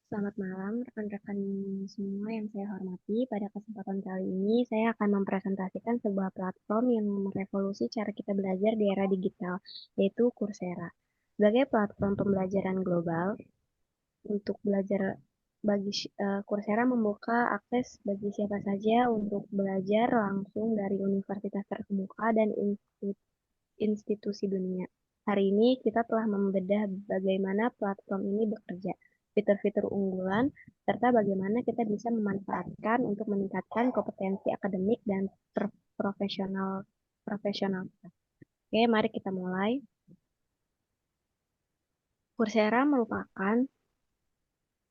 Selamat malam, rekan-rekan semua yang saya hormati. Pada kesempatan kali ini, saya akan mempresentasikan sebuah platform yang merevolusi cara kita belajar di era digital, yaitu Coursera. Sebagai platform pembelajaran global, untuk belajar Coursera membuka akses bagi siapa saja untuk belajar langsung dari universitas terkemuka dan institusi dunia. Hari ini kita telah membedah bagaimana platform ini bekerja, fitur-fitur unggulan, serta bagaimana kita bisa memanfaatkan untuk meningkatkan kompetensi akademik dan profesional profesional. Oke, mari kita mulai. Coursera merupakan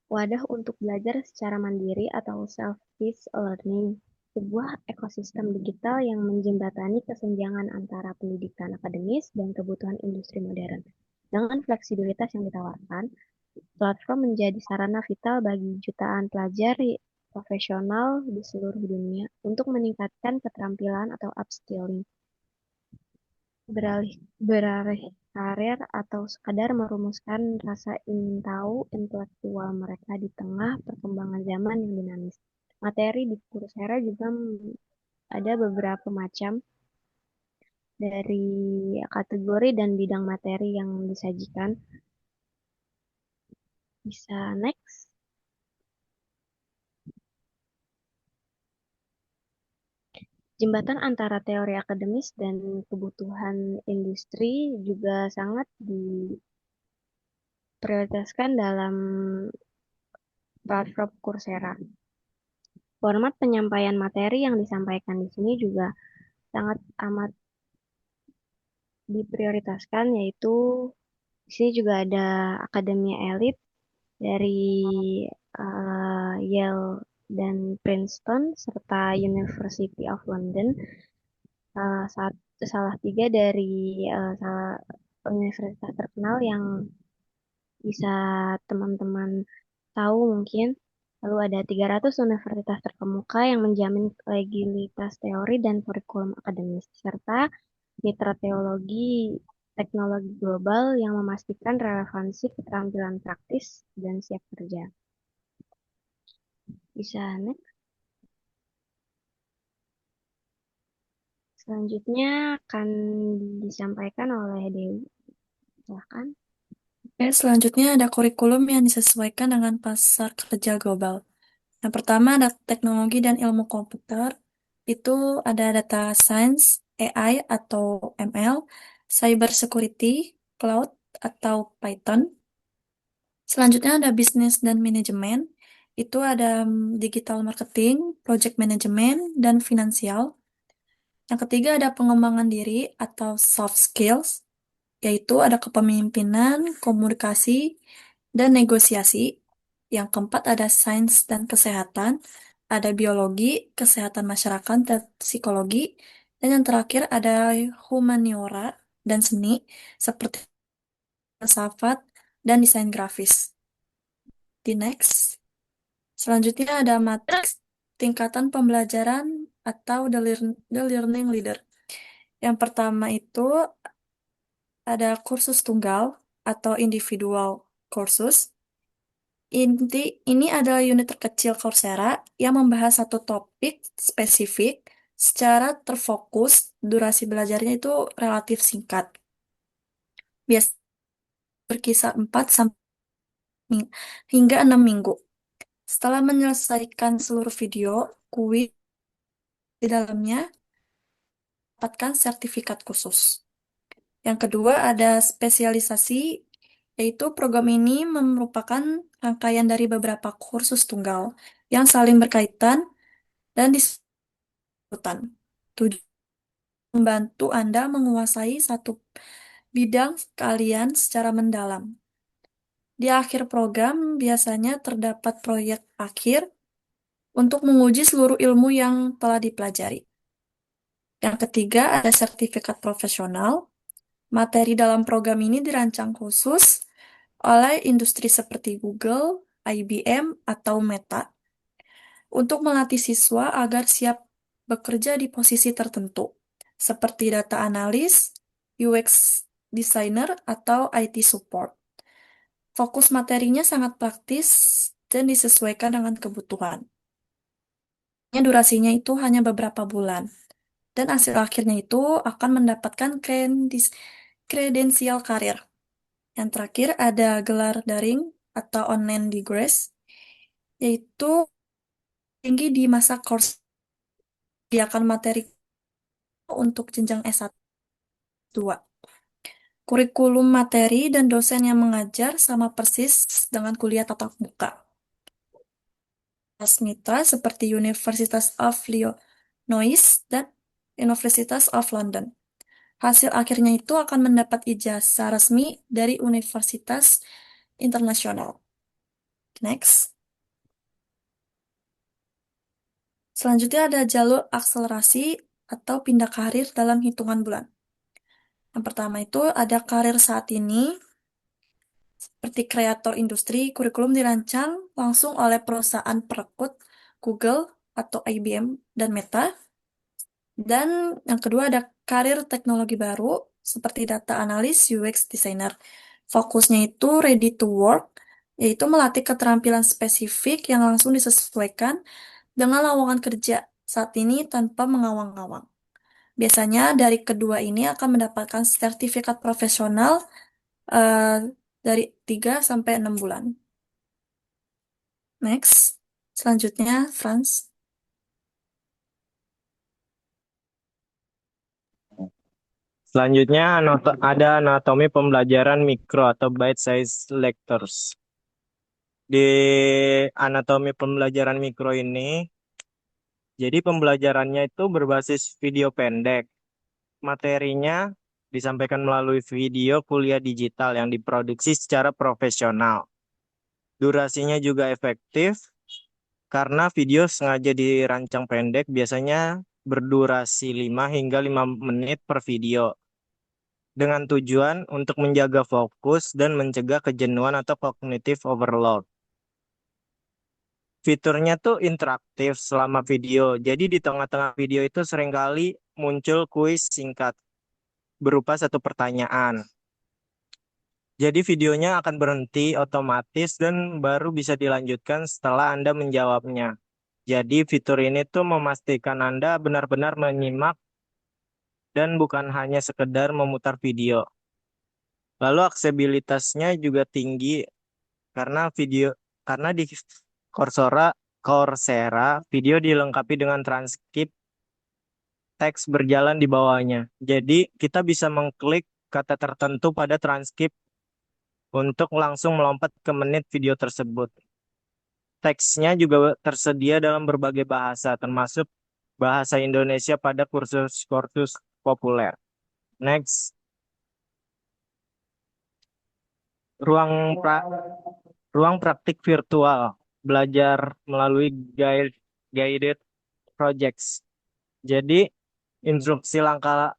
wadah untuk belajar secara mandiri atau self-paced learning, sebuah ekosistem digital yang menjembatani kesenjangan antara pendidikan akademis dan kebutuhan industri modern. Dengan fleksibilitas yang ditawarkan, platform menjadi sarana vital bagi jutaan pelajar profesional di seluruh dunia untuk meningkatkan keterampilan atau upskilling, beralih beralih karir atau sekadar merumuskan rasa ingin tahu intelektual mereka di tengah perkembangan zaman yang dinamis. Materi di Coursera juga ada beberapa macam dari kategori dan bidang materi yang disajikan. Bisa next. Jembatan antara teori akademis dan kebutuhan industri juga sangat diprioritaskan dalam platform Coursera. Format penyampaian materi yang disampaikan di sini juga sangat amat diprioritaskan, yaitu di sini juga ada akademia elit dari Yale dan Princeton serta University of London, salah tiga dari salah universitas terkenal yang bisa teman-teman tahu mungkin. Lalu ada 300 universitas terkemuka yang menjamin legalitas teori dan kurikulum akademis, serta mitra teknologi global yang memastikan relevansi keterampilan praktis dan siap kerja. Bisa next. Selanjutnya akan disampaikan oleh Dewi. Silahkan. Oke, selanjutnya ada kurikulum yang disesuaikan dengan pasar kerja global. Yang pertama ada teknologi dan ilmu komputer. Itu ada data science, AI atau ML, cyber security, cloud atau Python. Selanjutnya ada bisnis dan manajemen. Itu ada digital marketing, project management, dan finansial. Yang ketiga ada pengembangan diri atau soft skills, yaitu ada kepemimpinan, komunikasi, dan negosiasi. Yang keempat ada sains dan kesehatan, ada biologi, kesehatan masyarakat, dan psikologi. Dan yang terakhir ada humaniora dan seni, seperti filsafat dan desain grafis. Di next. Selanjutnya ada matriks tingkatan pembelajaran atau the learning leader. Yang pertama itu ada kursus tunggal atau individual kursus. Ini adalah unit terkecil Coursera yang membahas satu topik spesifik secara terfokus. Durasi belajarnya itu relatif singkat. Biasanya berkisar 4 sampai hingga 6 minggu. Setelah menyelesaikan seluruh video, kuis di dalamnya dapatkan sertifikat khusus. Yang kedua ada spesialisasi, yaitu program ini merupakan rangkaian dari beberapa kursus tunggal yang saling berkaitan dan disebutkan. Tujuan membantu Anda menguasai satu bidang kalian secara mendalam. Di akhir program biasanya terdapat proyek akhir untuk menguji seluruh ilmu yang telah dipelajari. Yang ketiga ada sertifikat profesional. Materi dalam program ini dirancang khusus oleh industri seperti Google, IBM, atau Meta untuk melatih siswa agar siap bekerja di posisi tertentu, seperti data analis, UX designer, atau IT support. Fokus materinya sangat praktis dan disesuaikan dengan kebutuhan. Durasinya itu hanya beberapa bulan. Dan hasil akhirnya itu akan mendapatkan kredensial karir. Yang terakhir ada gelar daring atau online degrees, yaitu tinggi di masa course disediakan materi untuk jenjang S1 2. Kurikulum materi dan dosen yang mengajar sama persis dengan kuliah tatap muka. Mitra seperti Universitas of Illinois dan Universitas of London. Hasil akhirnya itu akan mendapat ijazah resmi dari universitas internasional. Next. Selanjutnya ada jalur akselerasi atau pindah karir dalam hitungan bulan. Yang pertama itu ada karir saat ini, seperti kreator industri, kurikulum dirancang langsung oleh perusahaan perekrut Google atau IBM dan Meta. Dan yang kedua ada karir teknologi baru, seperti data analis, UX designer. Fokusnya itu ready to work, yaitu melatih keterampilan spesifik yang langsung disesuaikan dengan lowongan kerja saat ini tanpa mengawang-awang. Biasanya dari kedua ini akan mendapatkan sertifikat profesional eh, dari 3 sampai 6 bulan. Next. Selanjutnya, Franz. Selanjutnya ada anatomi pembelajaran mikro atau bite size lectures. Di anatomi pembelajaran mikro ini, jadi pembelajarannya itu berbasis video pendek. Materinya disampaikan melalui video kuliah digital yang diproduksi secara profesional. Durasinya juga efektif karena video sengaja dirancang pendek, biasanya berdurasi 5 hingga 5 menit per video, dengan tujuan untuk menjaga fokus dan mencegah kejenuhan atau cognitive overload. Fiturnya tuh interaktif selama video. Jadi di tengah-tengah video itu seringkali muncul kuis singkat berupa satu pertanyaan. Jadi videonya akan berhenti otomatis dan baru bisa dilanjutkan setelah Anda menjawabnya. Jadi fitur ini tuh memastikan Anda benar-benar menyimak dan bukan hanya sekedar memutar video. Lalu aksesibilitasnya juga tinggi karena di Coursera video dilengkapi dengan transkrip teks berjalan di bawahnya. Jadi kita bisa mengklik kata tertentu pada transkrip untuk langsung melompat ke menit video tersebut. Teksnya juga tersedia dalam berbagai bahasa, termasuk bahasa Indonesia pada kursus-kursus populer. Next, ruang pra- ruang praktik virtual, belajar melalui guided projects. Jadi, instruksi langkah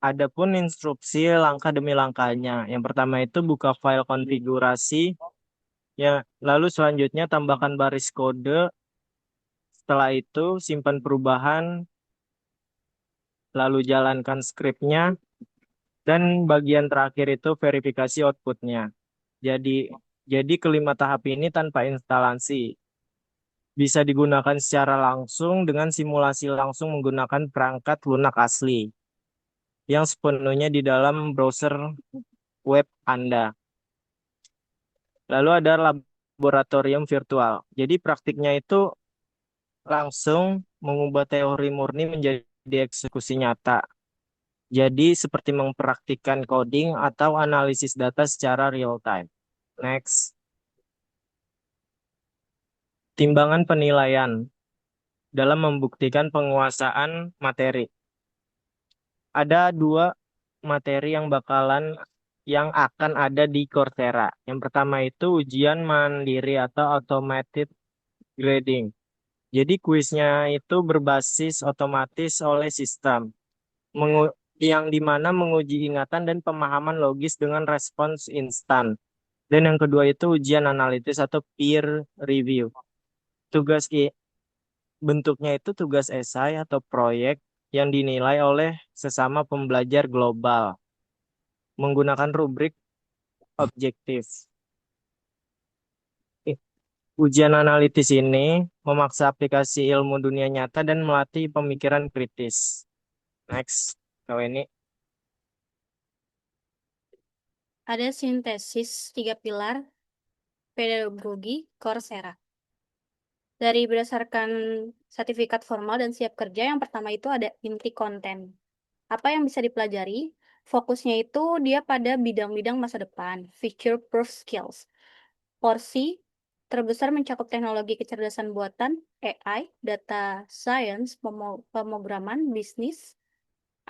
adapun instruksi langkah demi langkahnya. Yang pertama itu buka file konfigurasi, ya, lalu selanjutnya tambahkan baris kode, setelah itu simpan perubahan, lalu jalankan skripnya, dan bagian terakhir itu verifikasi outputnya. Jadi, jadi kelima tahap ini tanpa instalasi bisa digunakan secara langsung dengan simulasi langsung menggunakan perangkat lunak asli yang sepenuhnya di dalam browser web Anda. Lalu ada laboratorium virtual. Jadi praktiknya itu langsung mengubah teori murni menjadi eksekusi nyata. Jadi seperti mempraktikkan coding atau analisis data secara real time. Next, timbangan penilaian dalam membuktikan penguasaan materi. Ada dua materi yang akan ada di Coursera. Yang pertama itu ujian mandiri atau automated grading. Jadi kuisnya itu berbasis otomatis oleh sistem, yang dimana menguji ingatan dan pemahaman logis dengan respons instan. Dan yang kedua itu ujian analitis atau peer review. Tugas Bentuknya itu tugas esai atau proyek yang dinilai oleh sesama pembelajar global menggunakan rubrik objektif. Ujian analitis ini memaksa aplikasi ilmu dunia nyata dan melatih pemikiran kritis. Next, kau ini. Ada sintesis 3 pilar pedagogi Coursera. Dari berdasarkan sertifikat formal dan siap kerja, yang pertama itu ada inti konten. Apa yang bisa dipelajari? Fokusnya itu dia pada bidang-bidang masa depan, future proof skills. Porsi terbesar mencakup teknologi kecerdasan buatan, AI, data science, pemrograman, bisnis,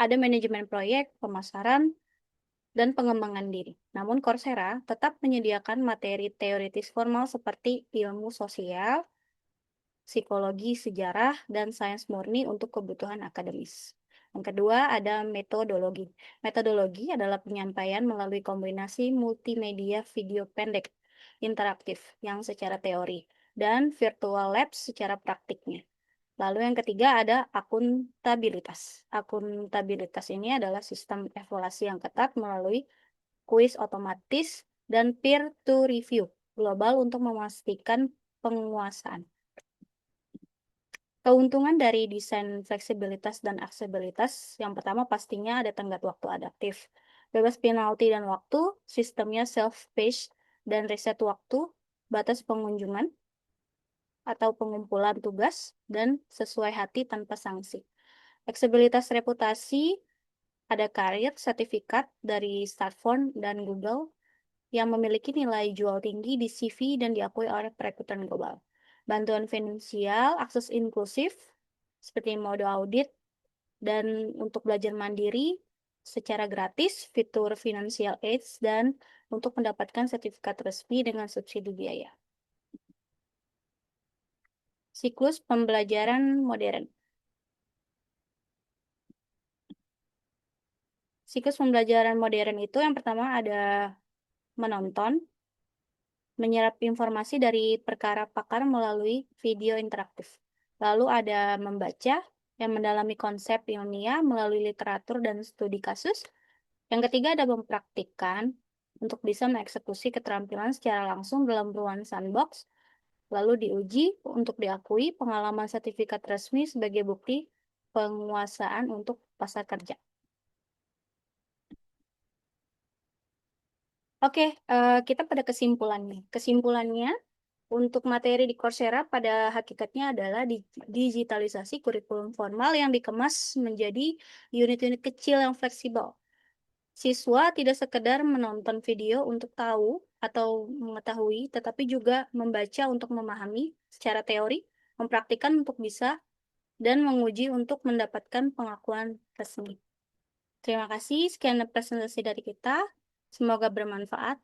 ada manajemen proyek, pemasaran, dan pengembangan diri. Namun Coursera tetap menyediakan materi teoritis formal seperti ilmu sosial, psikologi, sejarah, dan sains murni untuk kebutuhan akademis. Yang kedua ada metodologi. Metodologi adalah penyampaian melalui kombinasi multimedia video pendek interaktif yang secara teori dan virtual labs secara praktiknya. Lalu yang ketiga ada akuntabilitas. Akuntabilitas ini adalah sistem evaluasi yang ketat melalui kuis otomatis dan peer-to review global untuk memastikan penguasaan. Keuntungan dari desain fleksibilitas dan aksesibilitas, yang pertama pastinya ada tenggat waktu adaptif. Bebas penalti dan waktu, sistemnya self-paced dan reset waktu, batas pengunjungan atau pengumpulan tugas, dan sesuai hati tanpa sanksi. Fleksibilitas reputasi, ada karir, sertifikat dari Stanford dan Google yang memiliki nilai jual tinggi di CV dan diakui oleh perekrutan global. Bantuan finansial, akses inklusif, seperti mode audit, dan untuk belajar mandiri secara gratis, fitur financial aids, dan untuk mendapatkan sertifikat resmi dengan subsidi biaya. Siklus pembelajaran modern. Siklus pembelajaran modern itu yang pertama ada menonton, menyerap informasi dari perkara pakar melalui video interaktif. Lalu ada membaca, yang mendalami konsep ilmiah melalui literatur dan studi kasus. Yang ketiga ada mempraktikkan, untuk bisa mengeksekusi keterampilan secara langsung dalam ruang sandbox. Lalu diuji untuk diakui pengalaman sertifikat resmi sebagai bukti penguasaan untuk pasar kerja. Oke, kita pada kesimpulannya. Kesimpulannya, untuk materi di Coursera pada hakikatnya adalah digitalisasi kurikulum formal yang dikemas menjadi unit-unit kecil yang fleksibel. Siswa tidak sekedar menonton video untuk tahu atau mengetahui, tetapi juga membaca untuk memahami secara teori, mempraktikkan untuk bisa, dan menguji untuk mendapatkan pengakuan resmi. Terima kasih, sekian presentasi dari kita. Semoga bermanfaat.